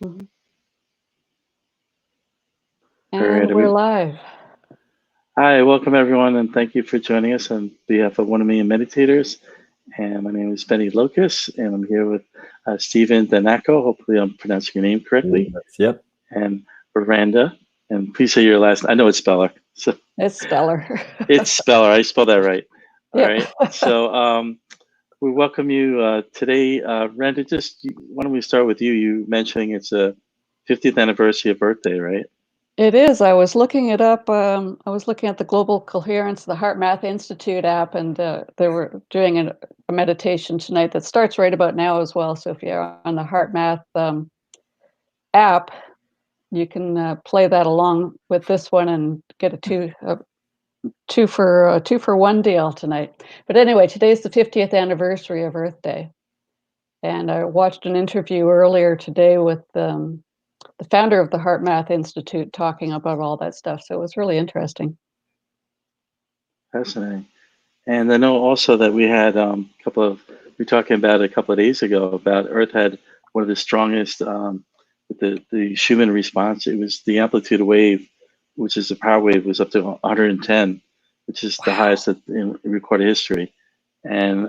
Mhm. All right, And we're live. Hi, welcome everyone, and thank you for joining us on behalf of 1 Million Meditators. And my name is Benny Lokos, and I'm here with Stephen Danako. Hopefully, I'm pronouncing your name correctly. Yep. And Miranda. And please say your last. I know it's Speller. So It's stellar. it's Speller. I spelled that right. All Yep. right. So we welcome you today, Randa. Why don't we start with you? You mentioning it's a 50th anniversary of Earth Day, right? It is. I was looking it up. I was looking at the Global Coherence, the Heart Math Institute app, and they were doing a meditation tonight that starts right about now as well. So if you're on the Heart Math app, you can play that along with this one and get a two for one deal tonight. But anyway, today's the 50th anniversary of Earth Day, and I watched an interview earlier today with the founder of the Heart Math Institute talking about all that stuff. So it was really interesting. Fascinating. And I know also that we had we were talking about a couple of days ago about Earth had one of the strongest, the Schumann response. It was the amplitude of wave, which is the power wave, was up to 110, which is the highest in recorded history. And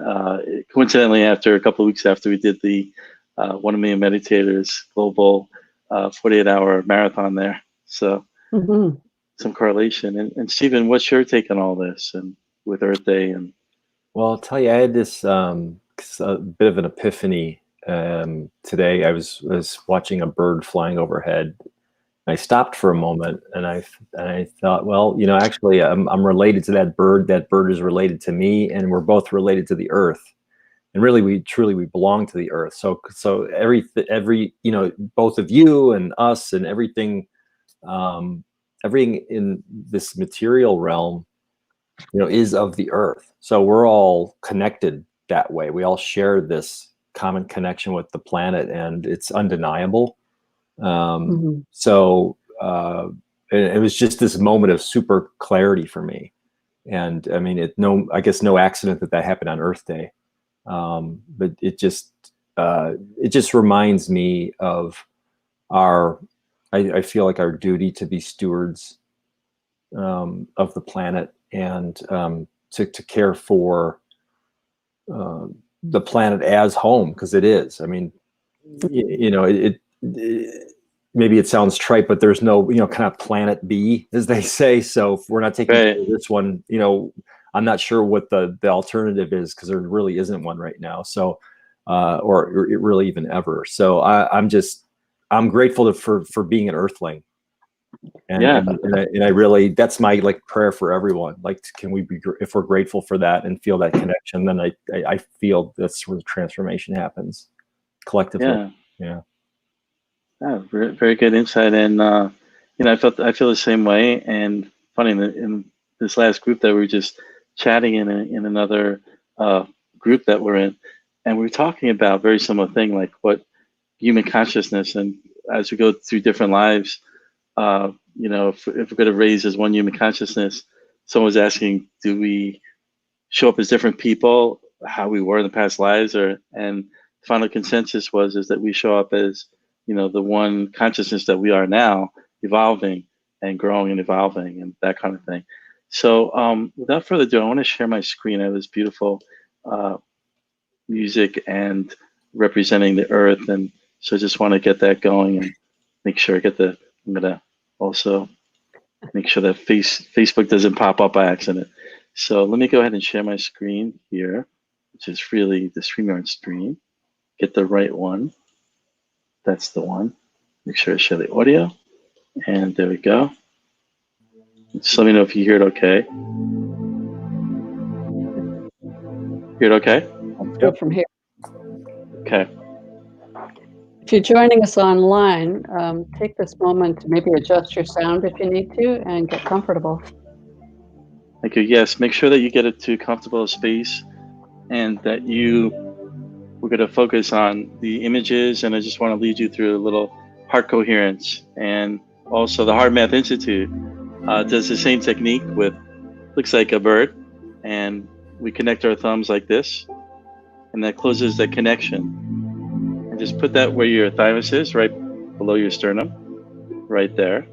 coincidentally, after a couple of weeks after we did the 1 Million Meditators global 48-hour marathon there. So some correlation. And Stephen, what's your take on all this and with Earth Day? And well, I'll tell you, I had this a bit of an epiphany today. I was watching a bird flying overhead. I stopped for a moment and I thought, well, actually, I'm related to that bird. That bird is related to me, and we're both related to the earth. And really, we belong to the earth. So every both of you and us and everything in this material realm, is of the earth. So we're all connected that way. We all share this common connection with the planet, and it's undeniable. So it was just this moment of super clarity for me. And I mean, I guess no accident that happened on Earth Day. But it just reminds me of I feel like our duty to be stewards of the planet, and to care for the planet as home, because it is. I mean, it maybe it sounds trite, but there's no kind of planet B, as they say. So if we're not taking care of this one, I'm not sure what the alternative is, because there really isn't one right now. So or it really even ever. So I'm grateful for being an earthling. And I really, that's my prayer for everyone. Can we be, if we're grateful for that and feel that connection, then I feel that's where the transformation happens collectively. Yeah, very, very good insight. And I feel the same way. And funny, in this last group that we were just chatting in another group that we're in, and we were talking about a very similar thing, like what human consciousness, and as we go through different lives, if we're going to raise as one human consciousness, someone was asking, do we show up as different people, how we were in the past lives, and the final consensus is that we show up as, the one consciousness that we are now, evolving and growing and evolving and that kind of thing. So without further ado, I want to share my screen. I have this beautiful music and representing the earth, and so I just want to get that going and make sure I'm gonna also make sure that Facebook doesn't pop up by accident. So let me go ahead and share my screen here, which is really the StreamYard screen. Get the right one. That's the one. Make sure I share the audio. And there we go. Just let me know if you hear it okay. Hear it okay? Go from here. Okay. If you're joining us online, take this moment to maybe adjust your sound if you need to, and get comfortable. Thank you. Yes, make sure that you get it to comfortable space, and that we're going to focus on the images, and I just want to lead you through a little heart coherence. And also the Heart Math Institute does the same technique with, looks like a bird, and we connect our thumbs like this, and that closes the connection. And just put that where your thymus is, right below your sternum, right there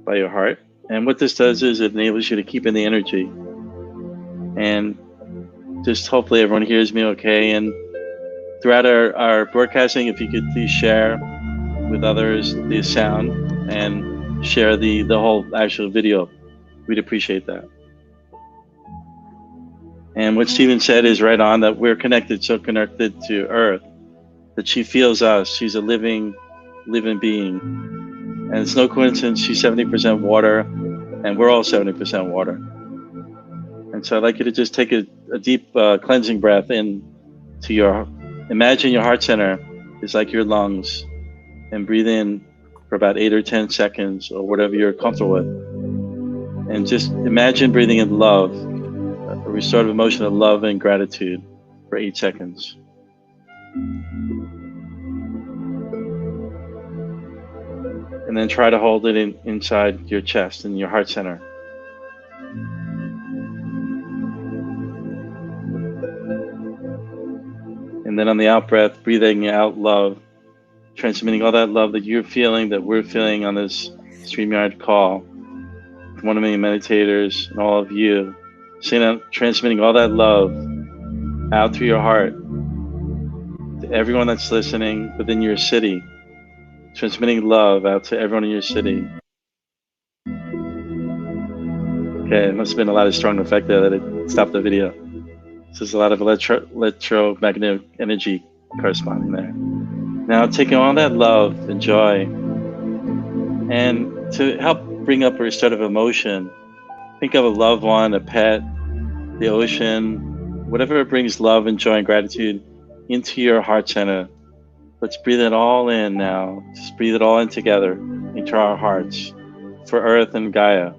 by your heart. And what this does is it enables you to keep in the energy. And just hopefully everyone hears me okay. And throughout our broadcasting, if you could please share with others the sound and share the whole actual video, we'd appreciate that. And what Stephen said is right on, that we're connected, so connected to Earth, that she feels us. She's a living being. And it's no coincidence she's 70% water, and we're all 70% water. And so I'd like you to just take a deep cleansing breath in to imagine your heart center is like your lungs, and breathe in for about 8 or 10 seconds or whatever you're comfortable with. And just imagine breathing in love, a restorative emotion of love and gratitude for 8 seconds. And then try to hold it inside your chest, in your heart center. And then on the out breath, breathing out love, transmitting all that love that you're feeling, that we're feeling on this StreamYard call. 1 million meditators and all of you, transmitting all that love out through your heart to everyone that's listening within your city, transmitting love out to everyone in your city. Okay, it must have been a lot of strong effect there that it stopped the video. So there's a lot of electromagnetic energy corresponding there. Now taking all that love and joy, and to help bring up a restorative emotion, think of a loved one, a pet, the ocean, whatever brings love and joy and gratitude into your heart center. Let's breathe it all in now. Just breathe it all in together into our hearts for Earth and Gaia.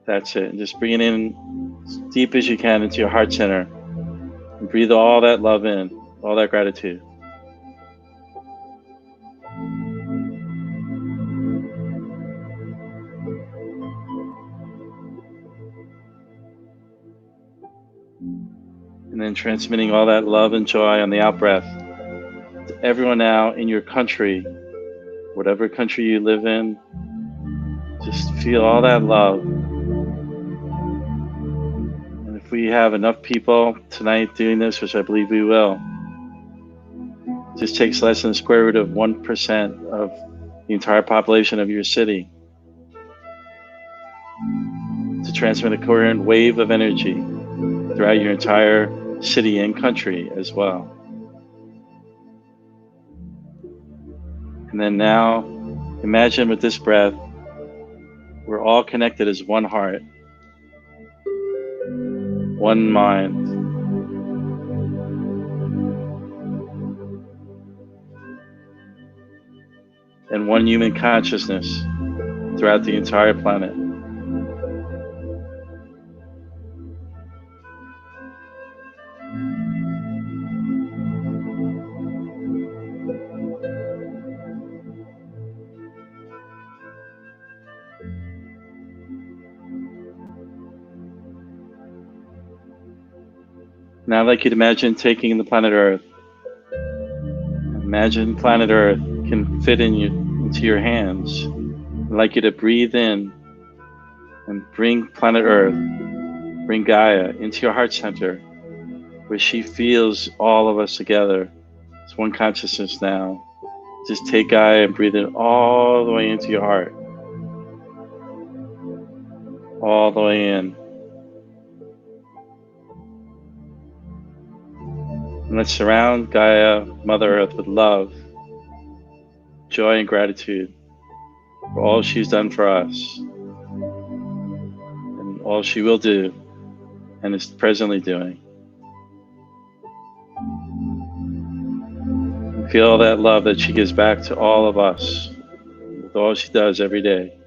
That's it. And just bring it in as deep as you can into your heart center. And breathe all that love in, all that gratitude. And then transmitting all that love and joy on the out breath to everyone now in your country, whatever country you live in. Just feel all that love. And if we have enough people tonight doing this, which I believe we will, it just takes less than the square root of 1% of the entire population of your city to transmit a coherent wave of energy throughout your entire city and country as well. And then now, imagine with this breath, we're all connected as one heart, one mind, and one human consciousness throughout the entire planet. Now I'd like you to imagine taking the planet Earth. Imagine planet Earth can fit into your hands. I'd like you to breathe in and bring planet Earth, bring Gaia into your heart center, where she feels all of us together. It's one consciousness now. Just take Gaia and breathe it all the way into your heart. All the way in. And let's surround Gaia, Mother Earth, with love, joy, and gratitude for all she's done for us, and all she will do, and is presently doing. And feel that love that she gives back to all of us, with all she does every day.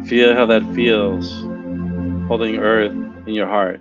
Feel how that feels, holding Earth in your heart.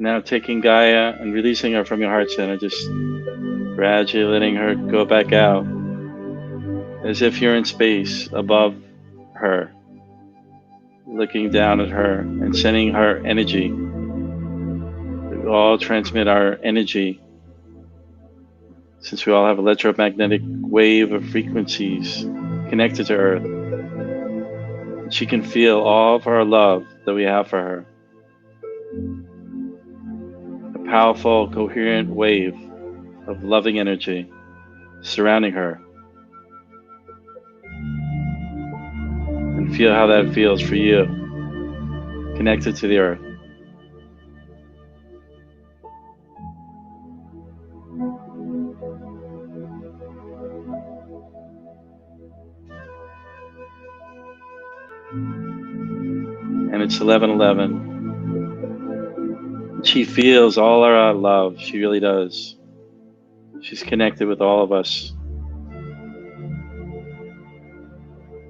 Now taking Gaia and releasing her from your heart center, just gradually letting her go back out, as if you're in space above her, looking down at her and sending her energy. We all transmit our energy, since we all have electromagnetic wave of frequencies connected to Earth. And she can feel all of our love that we have for her. A powerful, coherent wave of loving energy surrounding her. And feel how that feels for you, connected to the Earth. And it's 11:11. She feels all our love. She really does. She's connected with all of us.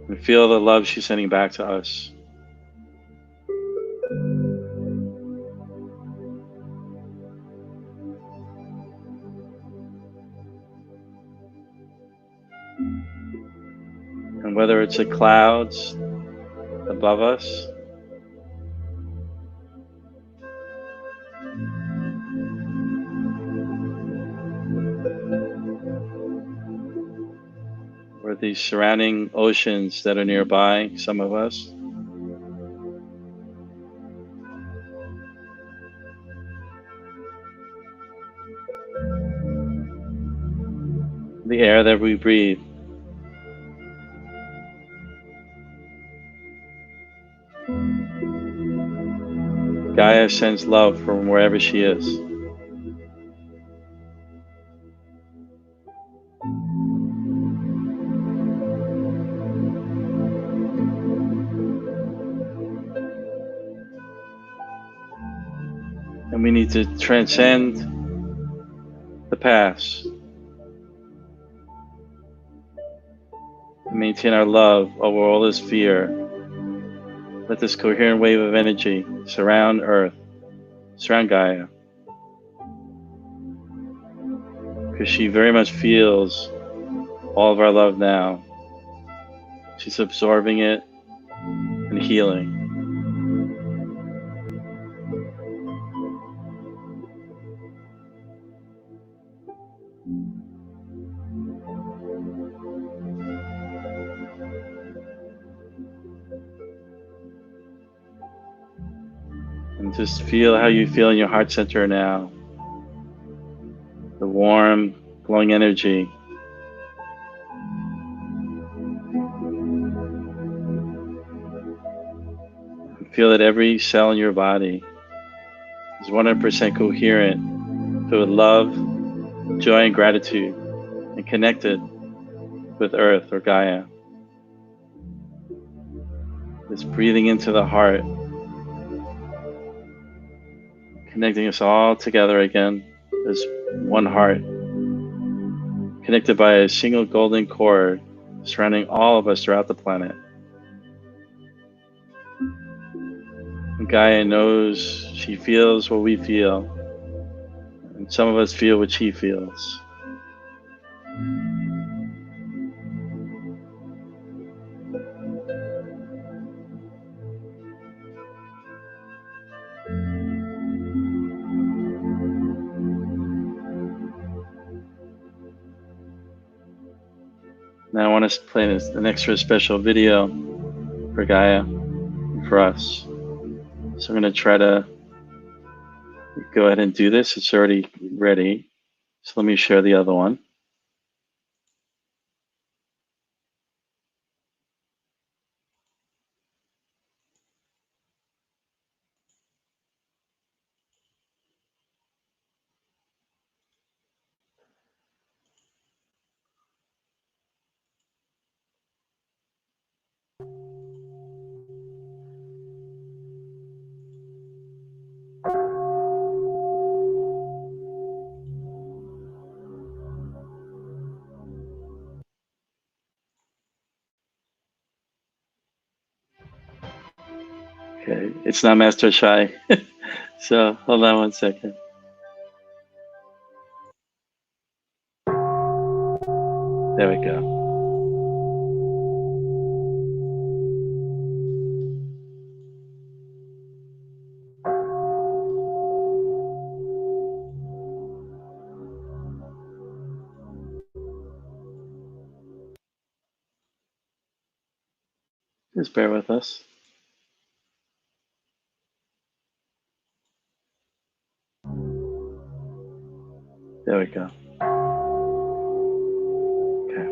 And feel the love she's sending back to us. And whether it's the clouds above us, or the surrounding oceans that are nearby, some of us, the air that we breathe, Gaia sends love from wherever she is. And we need to transcend the past and maintain our love over all this fear. Let this coherent wave of energy surround Earth, surround Gaia, because she very much feels all of our love now. She's absorbing it and healing. And just feel how you feel in your heart center now. The warm, glowing energy. Feel that every cell in your body is 100% coherent, filled with love, joy, and gratitude, and connected with Earth or Gaia. It's breathing into the heart, connecting us all together again as one heart, connected by a single golden cord surrounding all of us throughout the planet. And Gaia knows, she feels what we feel, and some of us feel what she feels. Now I want to play an extra special video for Gaia and for us. So I'm going to try to go ahead and do this. It's already ready. So let me share the other one. Okay, it's not Master Shai. So hold on one second. There we go. Just bear with us. There we go. Okay.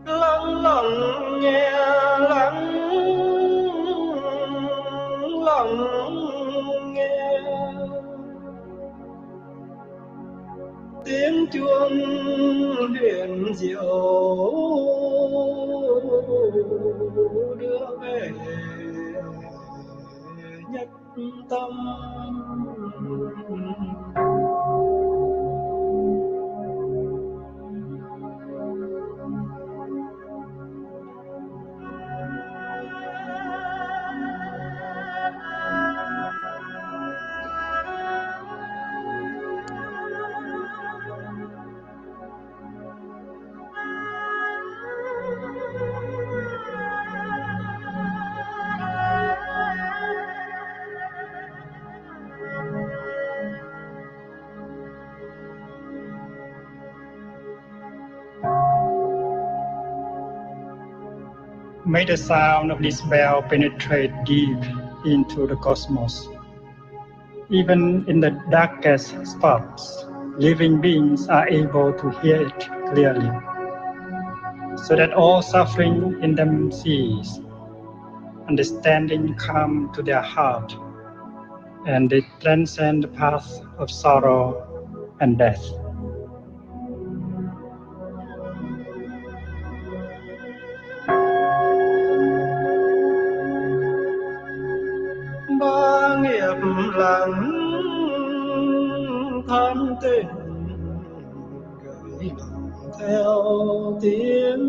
Lắng lặng nghe, lắng lặng nghe tiếng chuông huyền diệu đưa về nhất tâm. May the sound of this bell penetrate deep into the cosmos. Even in the darkest spots, living beings are able to hear it clearly, so that all suffering in them cease, understanding come to their heart, and they transcend the path of sorrow and death. Ba nghiệp lặng than tình gửi lòng theo tiếng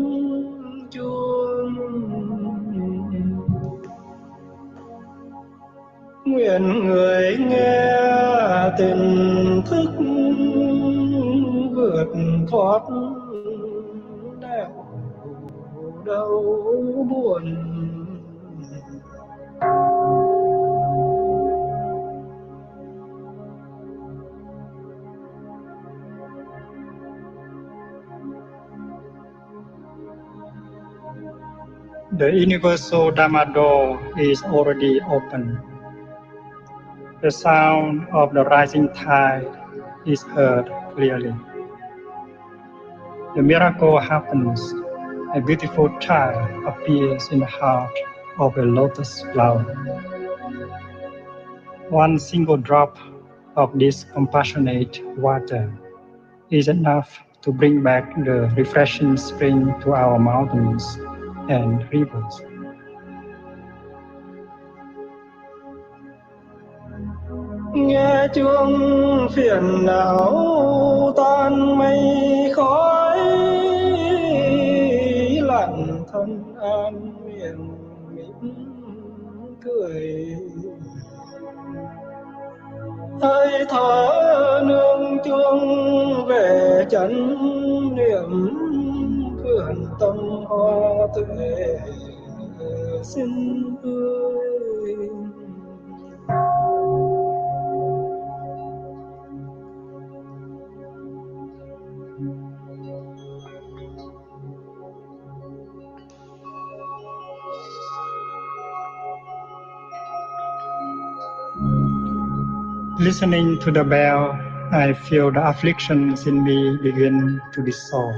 chuông, nguyện người nghe tình thức vượt thoát nẻo đau buồn. The universal Dharma door is already open. The sound of the rising tide is heard clearly. The miracle happens. A beautiful child appears in the heart of a lotus flower. One single drop of this compassionate water is enough to bring back the refreshing spring to our mountains and rivers. Nghe chuông phiền não tan mây khói, lặng thân an miệng mỉm cười. Hơi thở nương chuông về chánh niệm, vườn tâm hoa tuệ xin tươi. Listening to the bell, I feel the afflictions in me begin to dissolve.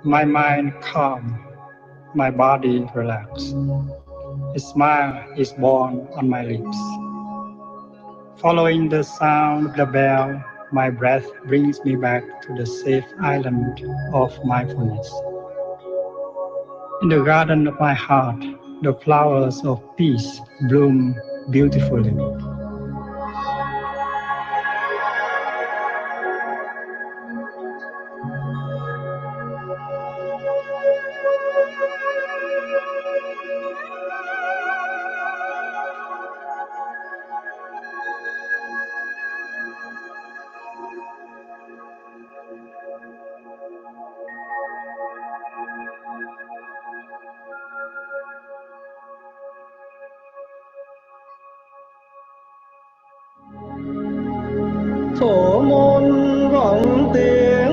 My mind calm, my body relax. A smile is born on my lips. Following the sound of the bell, my breath brings me back to the safe island of mindfulness. In the garden of my heart, the flowers of peace bloom beautifully. phổ môn vọng tiếng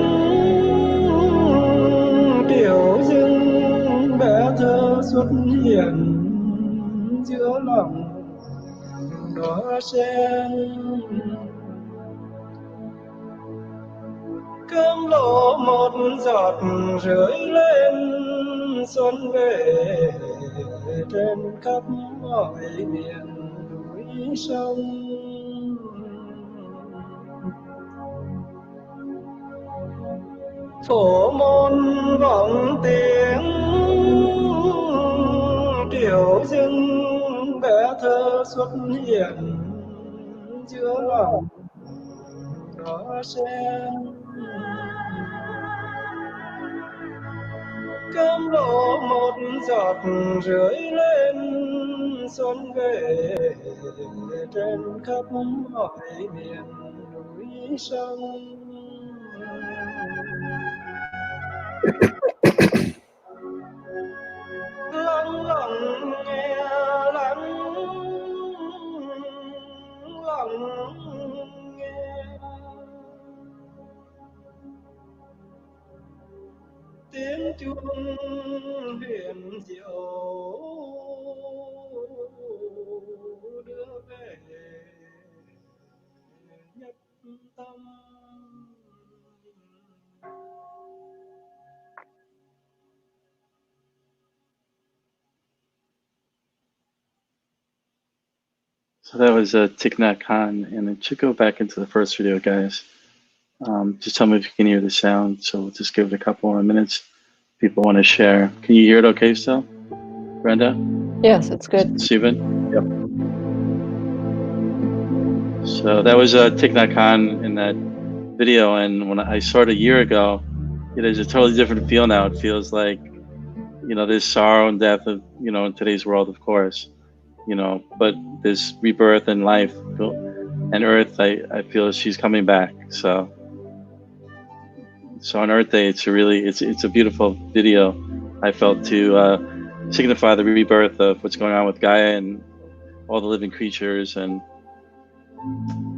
tiểu dưng bé thơ xuất hiện giữa lòng đóa sen cơm lộ một giọt rưới lên xuân về trên khắp mọi miền núi sông phổ môn vọng tiếng tiểu dưng bé thơ xuất hiện giữa lòng đóa sen cơm lộ một giọt rưới lên xuân về trên khắp mọi miền núi sông lắng lặng nghe lắng lặng nghe tiếng chuông huyền diệu đưa về nhất tâm. So that was Thich Nhat Hanh, and it should go back into the first video, guys. Just tell me if you can hear the sound. So we'll just give it a couple more minutes. People want to share. Can you hear it okay still, Brenda? Yes, it's good. Stephen? Yep. So that was Thich Nhat Hanh in that video, and when I saw it a year ago, it is a totally different feel now. It feels like, you know, there's sorrow and death of, you know, in today's world, of course, you know, but this rebirth and life and Earth, I feel she's coming back. So on Earth Day, it's a beautiful video, I felt, to signify the rebirth of what's going on with Gaia and all the living creatures. And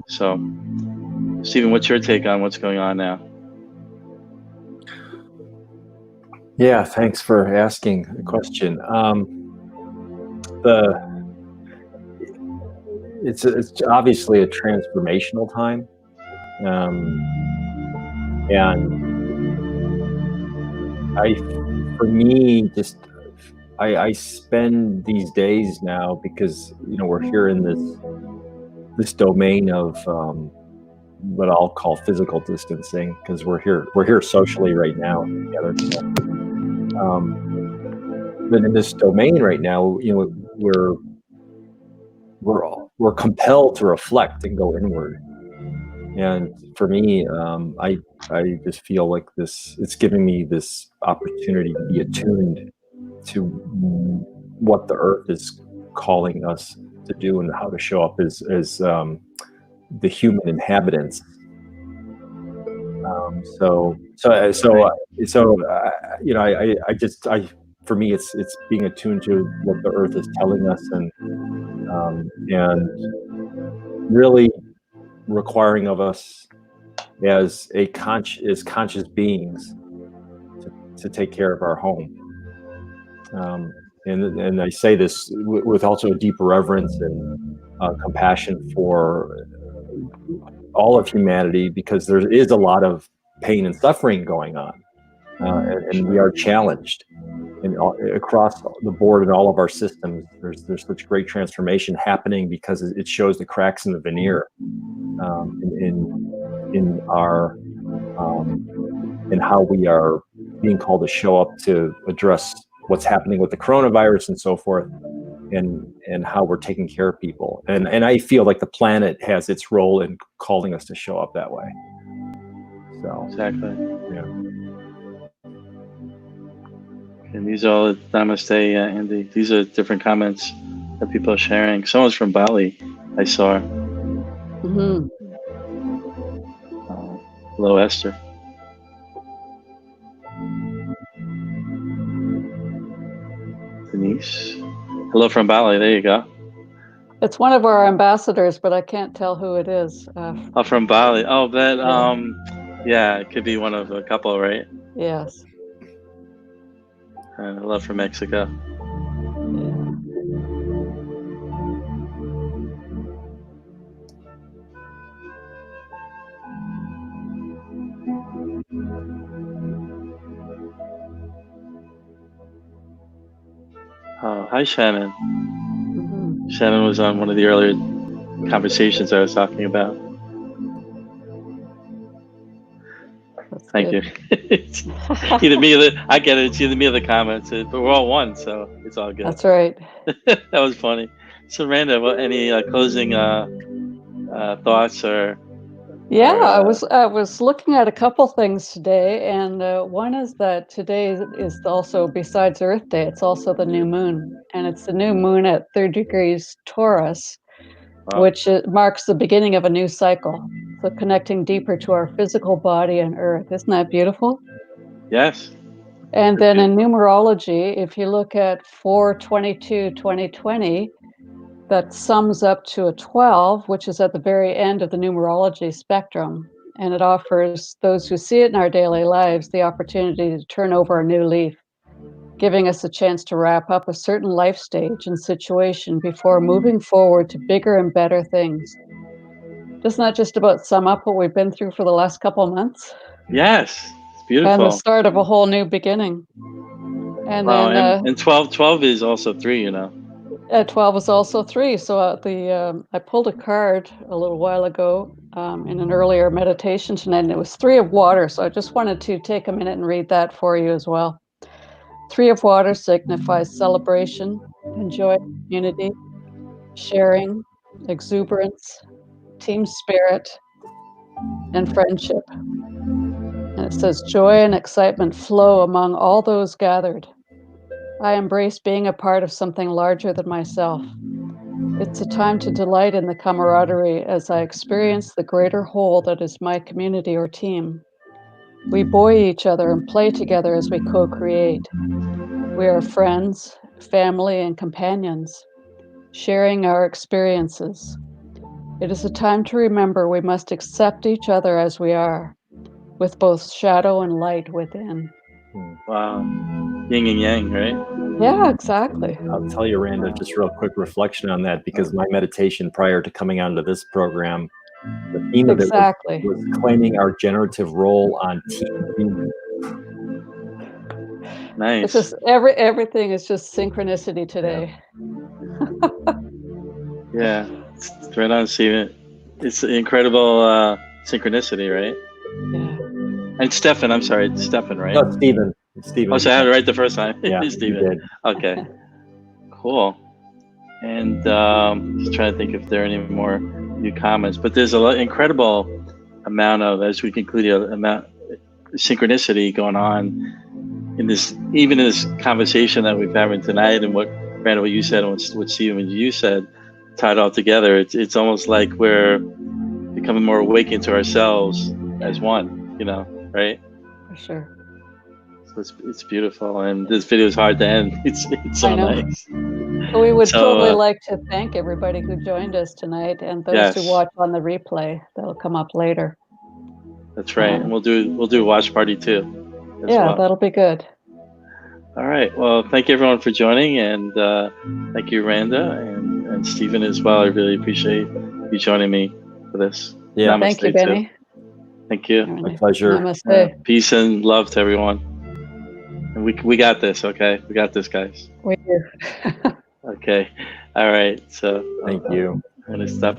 so, Stephen, what's your take on what's going on now? Yeah, thanks for asking the question. It's obviously a transformational time, and I spend these days now, because, you know, we're here in this domain of what I'll call physical distancing, because we're here socially right now together. But in this domain right now, you know, we're compelled to reflect and go inward. And for me, I just feel like it's giving me this opportunity to be attuned to what the Earth is calling us to do and how to show up as the human inhabitants. You know, for me, it's being attuned to what the Earth is telling us, and really requiring of us as conscious beings to take care of our home. And I say this with also a deep reverence and compassion for all of humanity, because there is a lot of pain and suffering going on, and we are challenged. and across the board in all of our systems, there's such great transformation happening because it shows the cracks in the veneer in our in how we are being called to show up to address what's happening with the coronavirus and so forth, and how we're taking care of people. And I feel like the planet has its role in calling us to show up that way. So Exactly. yeah. And these are all namaste, Andy. These are different comments that people are sharing. Someone's from Bali, I saw. Mhm. Hello, Esther. Denise. Hello from Bali. There you go. It's one of our ambassadors, but I can't tell who it is. Oh, from Bali. Oh, that. Yeah, it could be one of a couple, right? Yes. Hello from Mexico. Yeah. Oh, hi, Shannon. Mhm. Shannon was on one of the earlier conversations I was talking about. That's Thank good. you. It's either me or I get it. It's either me or the comments, but we're all one, so it's all good. That's right. That was funny. So, Randa, any closing thoughts or? Yeah, Or, I was looking at a couple things today, and one is that today is also, besides Earth Day, it's also the new moon, and it's the new moon at 3 degrees Taurus, wow. which marks the beginning of a new cycle. So connecting deeper to our physical body and Earth. Isn't that beautiful? Yes. And then in numerology, if you look at 4/22/2020, that sums up to a 12, which is at the very end of the numerology spectrum. And it offers those who see it in our daily lives the opportunity to turn over a new leaf, giving us a chance to wrap up a certain life stage and situation before moving forward to bigger and better things. Doesn't that just about sum up what we've been through for the last couple of months? Yes. It's beautiful. And the start of a whole new beginning. And wow. then And 12 is also 3, you know. 12 is also 3. So I pulled a card a little while ago in an earlier meditation tonight, and it was 3 of water. So I just wanted to take a minute and read that for you as well. 3 of water signifies celebration, enjoy, unity, sharing, exuberance, team spirit, and friendship. And it says, joy and excitement flow among all those gathered. I embrace being a part of something larger than myself. It's a time to delight in the camaraderie as I experience the greater whole that is my community or team. We buoy each other and play together as we co-create. We are friends, family, and companions, sharing our experiences. It is a time to remember we must accept each other as we are, with both shadow and light within. Wow. Yin and yang, right? Yeah, exactly. I'll tell you, Randa, just real quick reflection on that, because my meditation prior to coming onto this program, the theme of it was claiming our generative role on team. Nice. It's just everything is just synchronicity today. Yeah, it's right on, Steven. It's incredible synchronicity, right? Yeah. And Stefan, I'm sorry, it's Stefan, right? No, Steven. Oh, so I had it right the first time. Yeah, Steven. you did. Okay, cool. And just trying to think if there are any more new comments, but there's incredible amount of, as we conclude, amount synchronicity going on in this, even in this conversation that we've having tonight, and what Randall, what you said, and what Steven, you said, tied all together. It's almost like we're becoming more awakened to ourselves as one, you know, right? For sure. So it's beautiful, and this video is hard to end. It's so nice. So we would totally like to thank everybody who joined us tonight, and those who watch on the replay that'll come up later. That's right, and we'll do a watch party too. Yeah, that'll be good. All right. Well, thank you everyone for joining, and thank you, Randa, and Stephen as well. I really appreciate you joining me for this. Yeah. Namaste, thank you, Benny. Too. Thank you. My pleasure. Namaste. Peace and love to everyone. And we got this, okay? We got this, guys. We do. Okay. All right. So Thank you. I'm gonna stop